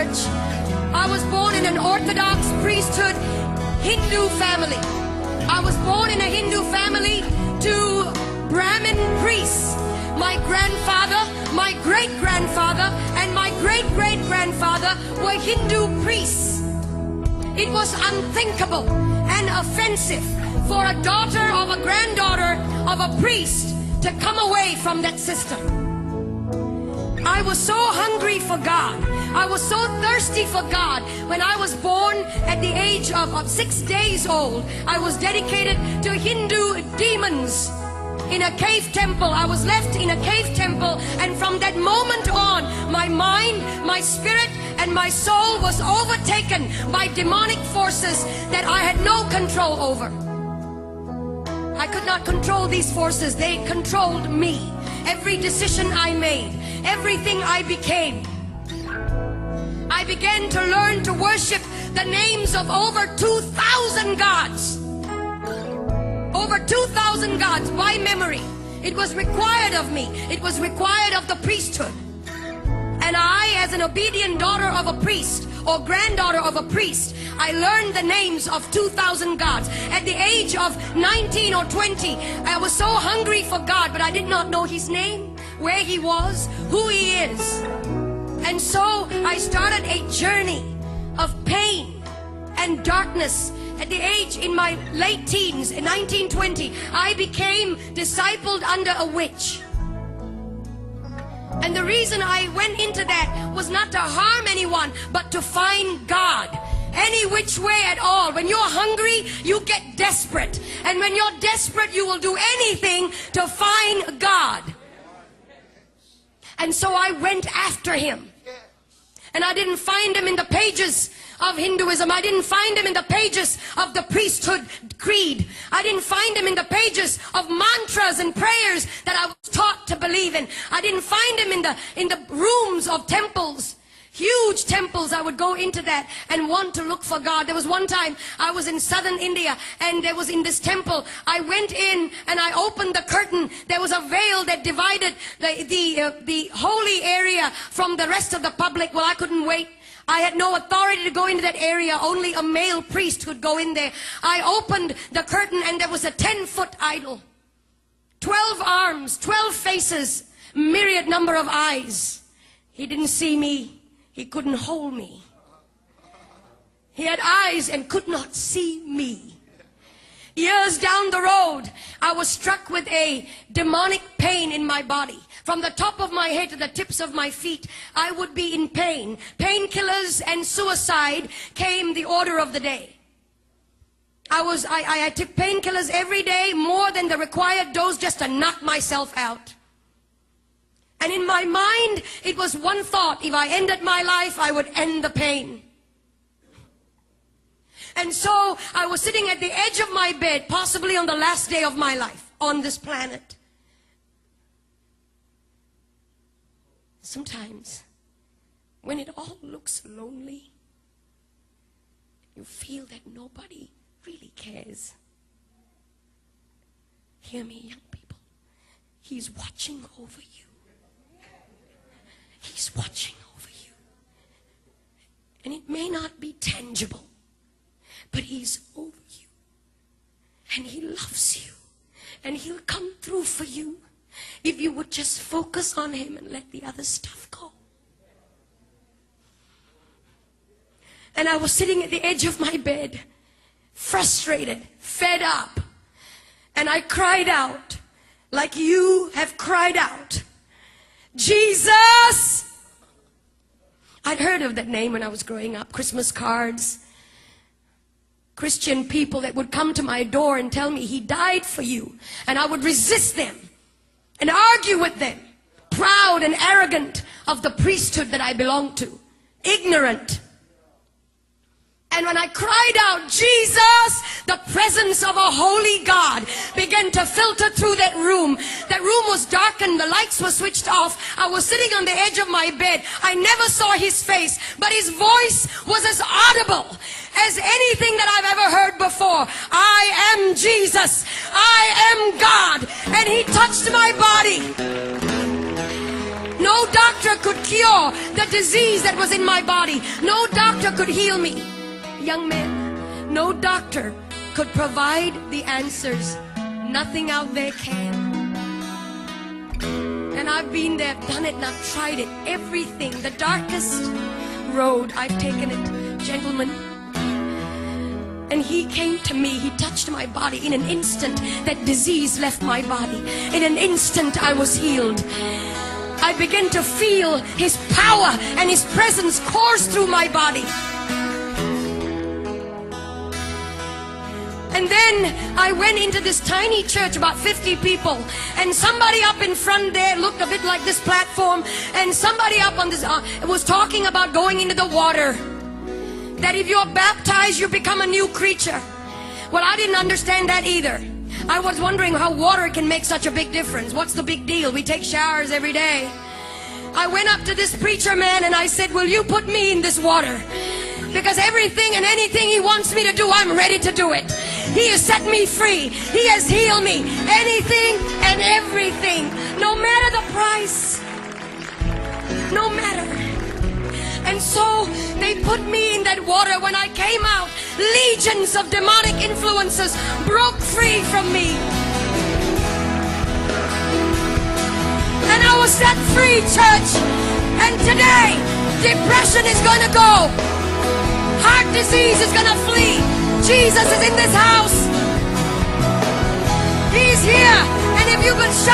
church. I was born in an Orthodox priesthood Hindu family. I was born in a Hindu family to Brahmin priests. My grandfather, my great-grandfather, and my great-great-grandfather were Hindu priests. It was unthinkable and offensive for a daughter of a granddaughter of a priest to come away from that system. I was so hungry for God. I was so thirsty for God. When I was born at the age of 6 days old, I was dedicated to Hindu demons in a cave temple. I was left in a cave temple, and from that moment on, my mind, my spirit, and my soul was overtaken by demonic forces that I had no control over. I could not control these forces. They controlled me. Every decision I made, everything I became. I began to learn to worship the names of over 2,000 gods. Over 2,000 gods by memory. It was required of me. It was required of the priesthood. And I, as an obedient daughter of a priest or granddaughter of a priest, I learned the names of 2,000 gods. At the age of 19 or 20, I was so hungry for God, but I did not know His name, where He was, who He is. And so I started a journey of pain and darkness. At the age, in my late teens, in 1920, I became discipled under a witch. And the reason I went into that was not to harm anyone, but to find God. Any which way at all. When you're hungry, you get desperate. And when you're desperate, you will do anything to find God. And so I went after Him. And I didn't find Him in the pages of Hinduism. I didn't find Him in the pages of the priesthood creed. I didn't find Him in the pages of mantras and prayers that I was taught to believe in. I didn't find Him in the rooms of temples. Huge temples. I would go into that and want to look for God. There was one time I was in southern India, and there was in this temple. I went in and I opened the curtain. There was a veil that divided the holy area from the rest of the public. Well, I couldn't wait. I had no authority to go into that area. Only a male priest could go in there. I opened the curtain, and there was a 10-foot idol. 12 arms, 12 faces, myriad number of eyes. He didn't see me. He couldn't hold me. He had eyes and could not see me. Years down the road, I was struck with a demonic pain in my body. From the top of my head to the tips of my feet, I would be in pain. Painkillers and suicide came the order of the day. I took painkillers every day, more than the required dose, just to knock myself out. And in my mind, it was one thought: if I ended my life, I would end the pain. And so I was sitting at the edge of my bed, possibly on the last day of my life on this planet. Sometimes, when it all looks lonely, you feel that nobody really cares. Hear me, young people. He's watching over you. He's watching over you. And it may not be tangible, but He's over you. And He loves you. And He'll come through for you if you would just focus on Him and let the other stuff go. And I was sitting at the edge of my bed, frustrated, fed up. And I cried out like you have cried out. Jesus! I'd heard of that name when I was growing up. Christmas cards. Christian people that would come to my door and tell me, He died for you. And I would resist them and argue with them. Proud and arrogant of the priesthood that I belonged to. Ignorant. And when I cried out, Jesus, the presence of a holy God began to filter through that room. That room was darkened. The lights were switched off. I was sitting on the edge of my bed. I never saw His face, but His voice was as audible as anything that I've ever heard before. I am Jesus. I am God. And He touched my body. No doctor could cure the disease that was in my body. No doctor could heal me. Young man, no doctor could provide the answers. Nothing out there can. And I've been there, done it, and I've tried it. Everything, the darkest road, I've taken it. Gentlemen, and he came to me, he touched my body. In an instant, that disease left my body. In an instant, I was healed. I began to feel his power and his presence course through my body. And then I went into this tiny church, about 50 people, and somebody up in front there looked a bit like this platform, and somebody up on this was talking about going into the water, that if you're baptized you become a new creature. Well, I didn't understand that either. I was wondering how water can make such a big difference. What's the big deal? We take showers every day. I went up to this preacher man and I said, will you put me in this water? Because everything and anything he wants me to do, I'm ready to do it. He has set me free. He has healed me. Anything and everything. No matter the price. No matter. And so they put me in that water. When I came out, legions of demonic influences broke free from me. And I was set free, church. And today, depression is going to go. Heart disease is going to flee. Jesus is in this house. He's here. And if you will shout.